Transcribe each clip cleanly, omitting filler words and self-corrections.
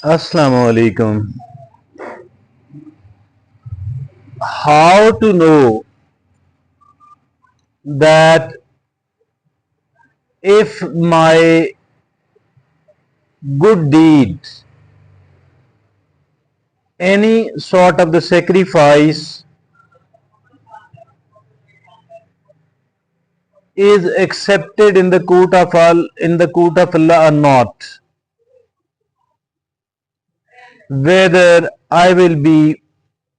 Assalamu alaikum. How to know that if my good deed, any sort of the sacrifice is accepted in the court of Allah or not, whether I will be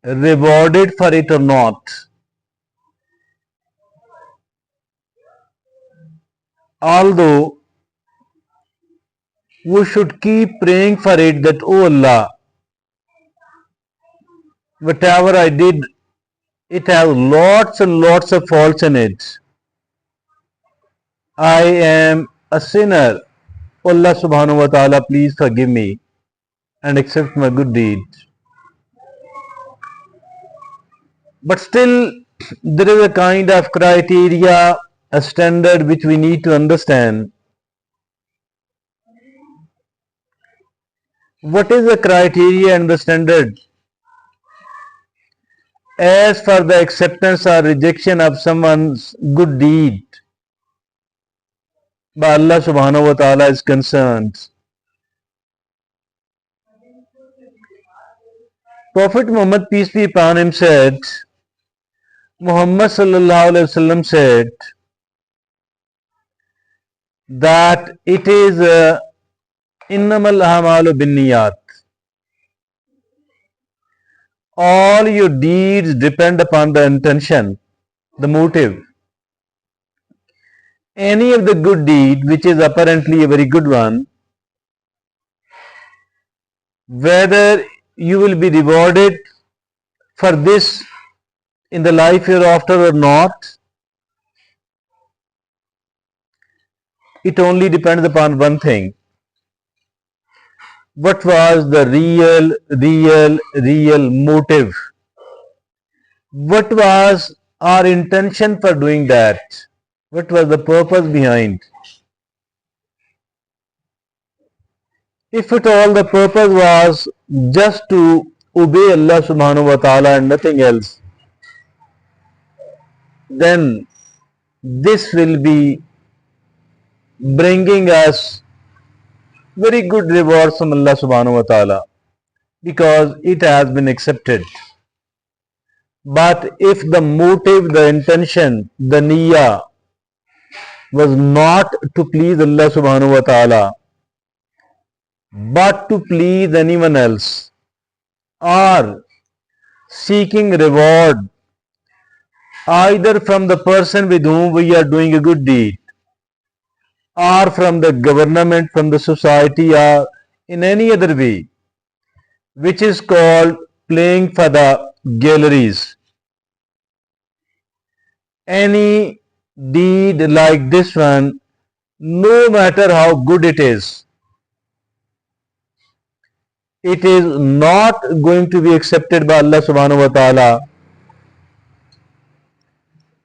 rewarded for it or not. Although we should keep praying for it that, oh Allah, whatever I did, it has lots and lots of faults in it. I am a sinner. Allah subhanahu wa ta'ala, please forgive me and accept my good deeds. But still, there is a kind of criteria, a standard which we need to understand. What is the criteria and the standard as for the acceptance or rejection of someone's good deed by Allah subhanahu wa ta'ala is concerned? Prophet Muhammad, peace be upon him, said, Muhammad sallallahu alaihi wasallam said that it is innamal a'malu binniyat. All your deeds depend upon the intention, the motive. Any of the good deed which is apparently a very good one, whether you will be rewarded for this in the life hereafter or not, it only depends upon one thing. What was the real motive? What was our intention for doing that? What was the purpose behind? If at all the purpose was just to obey Allah subhanahu wa ta'ala and nothing else, then this will be bringing us very good rewards from Allah subhanahu wa ta'ala because it has been accepted. But if the motive, the intention, the niyyah was not to please Allah subhanahu wa ta'ala but to please anyone else or seeking reward either from the person with whom we are doing a good deed or from the government, from the society, or in any other way, which is called playing for the galleries. Any deed like this one, no matter how good it is not going to be accepted by Allah subhanahu wa ta'ala.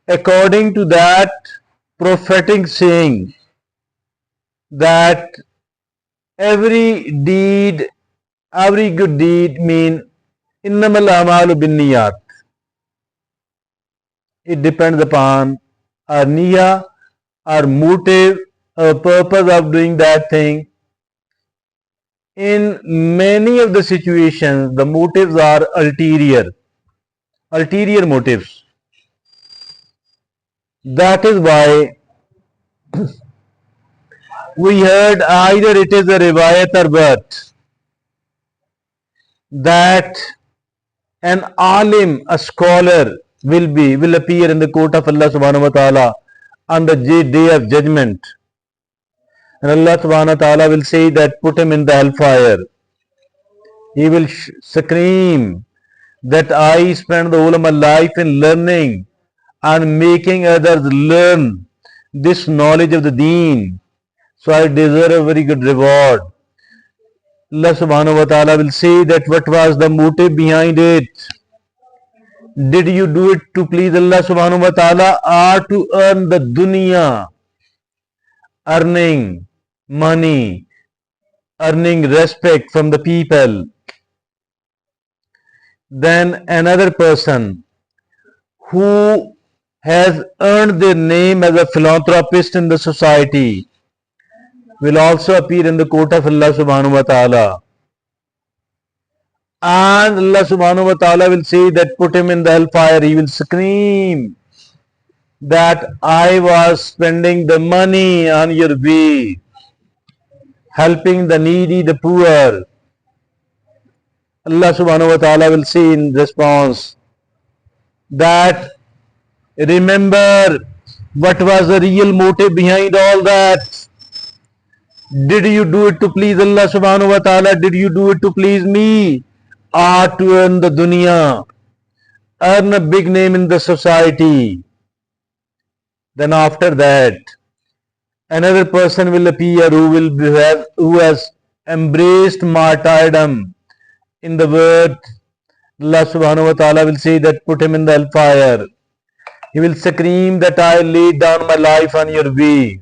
According to that prophetic saying, that every good deed mean innamal a'malu binniyat. It depends upon our niyyah, our motive, our purpose of doing that thing. In many of the situations, the motives are ulterior motives. That is why we heard either it is a riwayat or what, that an alim, a scholar will appear in the court of Allah subhanahu wa ta'ala on the day of judgment. And Allah subhanahu wa ta'ala will say that put him in the hellfire. He will scream that I spent the whole of my life in learning and making others learn this knowledge of the deen. So I deserve a very good reward. Allah subhanahu wa ta'ala will say that what was the motive behind it? Did you do it to please Allah subhanahu wa ta'ala or to earn the dunya? Earning money, earning respect from the people. Then another person who has earned their name as a philanthropist in the society will also appear in the court of Allah subhanahu wa ta'ala. And Allah subhanahu wa ta'ala will say that put him in the hellfire. He will scream that I was spending the money on your way, helping the needy, the poor. Allah subhanahu wa ta'ala will say in response that remember what was the real motive behind all that. Did you do it to please Allah subhanahu wa ta'ala? Did you do it to please me? Or to earn the dunya, earn a big name in the society? Then after that, another person will appear who has embraced martyrdom in the word. Allah subhanahu wa ta'ala will say that put him in the hellfire. He will scream that I laid down my life on your way.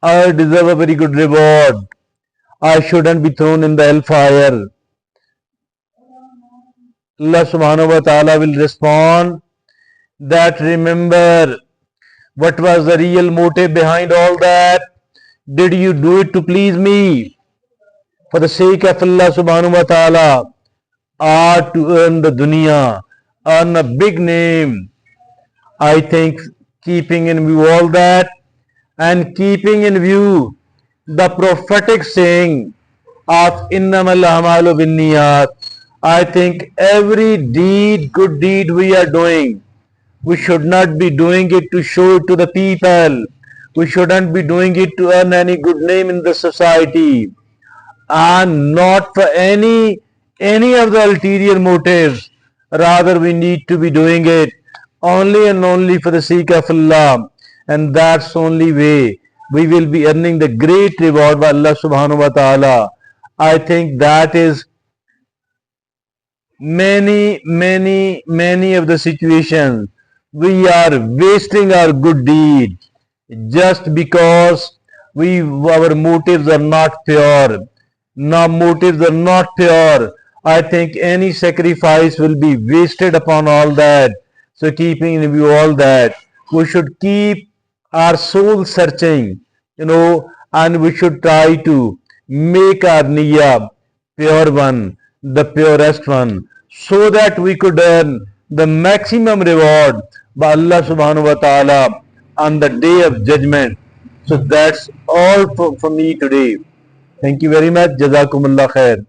I deserve a very good reward. I shouldn't be thrown in the hellfire. Allah subhanahu wa ta'ala will respond that remember what was the real motive behind all that. Did you do it to please me for the sake of Allah subhanahu wa ta'ala, or to earn the dunya, earn a big name? I think keeping in view all that and keeping in view the prophetic saying of innamal a'malu binniyat, I think every deed, good deed we are doing, we should not be doing it to show it to the people. We shouldn't be doing it to earn any good name in the society, and not for any of the ulterior motives. Rather, we need to be doing it only and only for the sake of Allah, and that's the only way we will be earning the great reward by Allah subhanahu wa ta'ala. I think that is many of the situations we are wasting our good deed just because our motives are not pure. Now motives are not pure. I think any sacrifice will be wasted upon all that. So keeping in view all that, we should keep our soul searching, and we should try to make our niyyah pure one, the purest one, so that we could earn the maximum reward by Allah subhanahu wa ta'ala on the day of judgment. So that's all for me today. Thank you very much. Jazakumullah khair.